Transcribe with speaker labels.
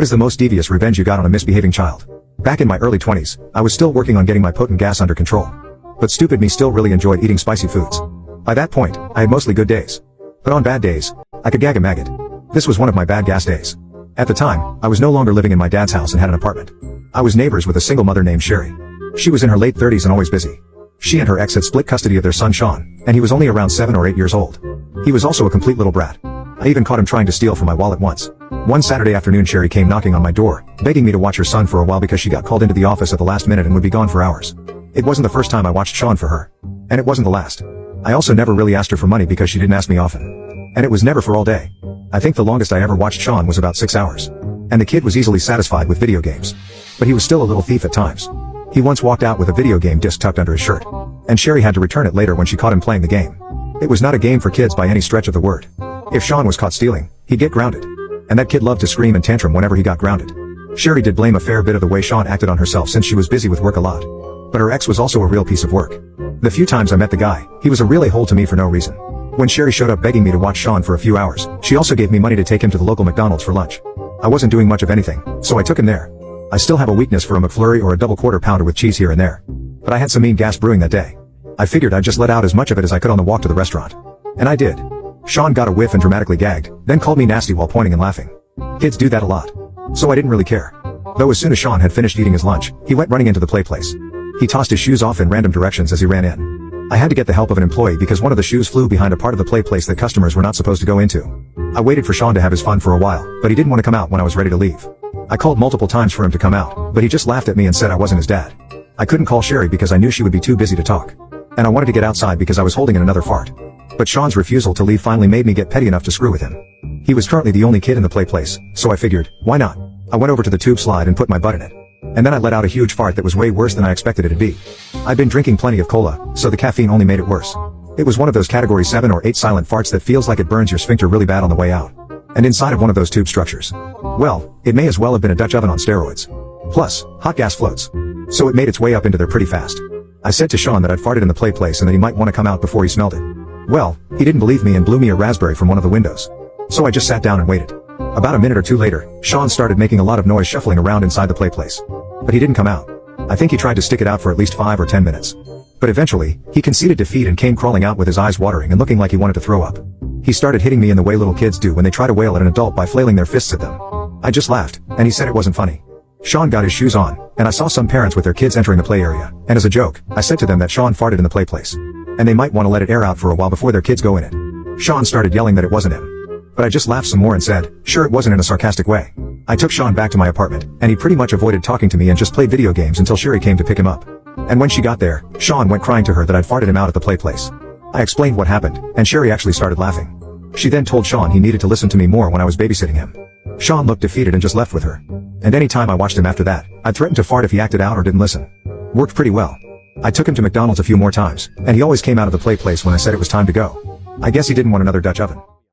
Speaker 1: What is the most devious revenge you got on a misbehaving child? Back in my early 20s, I was still working on getting my potent gas under control. But stupid me still really enjoyed eating spicy foods. By that point, I had mostly good days. But on bad days, I could gag a maggot. This was one of my bad gas days. At the time, I was no longer living in my dad's house and had an apartment. I was neighbors with a single mother named Sherry. She was in her late 30s and always busy. She and her ex had split custody of their son Sean, and he was only around 7 or 8 years old. He was also a complete little brat. I even caught him trying to steal from my wallet once. One Saturday afternoon Sherry came knocking on my door, begging me to watch her son for a while because she got called into the office at the last minute and would be gone for hours. It wasn't the first time I watched Sean for her. And it wasn't the last. I also never really asked her for money because she didn't ask me often. And it was never for all day. I think the longest I ever watched Sean was about 6 hours. And the kid was easily satisfied with video games. But he was still a little thief at times. He once walked out with a video game disc tucked under his shirt. And Sherry had to return it later when she caught him playing the game. It was not a game for kids by any stretch of the word. If Sean was caught stealing, he'd get grounded. And that kid loved to scream and tantrum whenever he got grounded. Sherry did blame a fair bit of the way Sean acted on herself since she was busy with work a lot. But her ex was also a real piece of work. The few times I met the guy, he was a real a-hole to me for no reason. When Sherry showed up begging me to watch Sean for a few hours, she also gave me money to take him to the local McDonald's for lunch. I wasn't doing much of anything, so I took him there. I still have a weakness for a McFlurry or a double quarter pounder with cheese here and there. But I had some mean gas brewing that day. I figured I'd just let out as much of it as I could on the walk to the restaurant. And I did. Sean got a whiff and dramatically gagged, then called me nasty while pointing and laughing. Kids do that a lot. So I didn't really care. Though as soon as Sean had finished eating his lunch, he went running into the play place. He tossed his shoes off in random directions as he ran in. I had to get the help of an employee because one of the shoes flew behind a part of the play place that customers were not supposed to go into. I waited for Sean to have his fun for a while, but he didn't want to come out when I was ready to leave. I called multiple times for him to come out, but he just laughed at me and said I wasn't his dad. I couldn't call Sherry because I knew she would be too busy to talk. And I wanted to get outside because I was holding in another fart. But Sean's refusal to leave finally made me get petty enough to screw with him. He was currently the only kid in the play place, so I figured, why not? I went over to the tube slide and put my butt in it. And then I let out a huge fart that was way worse than I expected it to be. I'd been drinking plenty of cola, so the caffeine only made it worse. It was one of those category 7 or 8 silent farts that feels like it burns your sphincter really bad on the way out. And inside of one of those tube structures. Well, it may as well have been a Dutch oven on steroids. Plus, hot gas floats. So it made its way up into there pretty fast. I said to Sean that I'd farted in the play place and that he might want to come out before he smelled it. Well, he didn't believe me and blew me a raspberry from one of the windows. So I just sat down and waited. About a minute or two later, Sean started making a lot of noise shuffling around inside the play place. But he didn't come out. I think he tried to stick it out for at least 5 or 10 minutes. But eventually, he conceded defeat and came crawling out with his eyes watering and looking like he wanted to throw up. He started hitting me in the way little kids do when they try to wail at an adult by flailing their fists at them. I just laughed, and he said it wasn't funny. Sean got his shoes on, and I saw some parents with their kids entering the play area, and as a joke, I said to them that Sean farted in the play place. And they might want to let it air out for a while before their kids go in it. Sean started yelling that it wasn't him. But I just laughed some more and said, sure it wasn't in a sarcastic way. I took Sean back to my apartment, and he pretty much avoided talking to me and just played video games until Sherry came to pick him up. And when she got there, Sean went crying to her that I'd farted him out at the play place. I explained what happened, and Sherry actually started laughing. She then told Sean he needed to listen to me more when I was babysitting him. Sean looked defeated and just left with her. And any time I watched him after that, I'd threaten to fart if he acted out or didn't listen. Worked pretty well. I took him to McDonald's a few more times, and he always came out of the play place when I said it was time to go. I guess he didn't want another Dutch oven.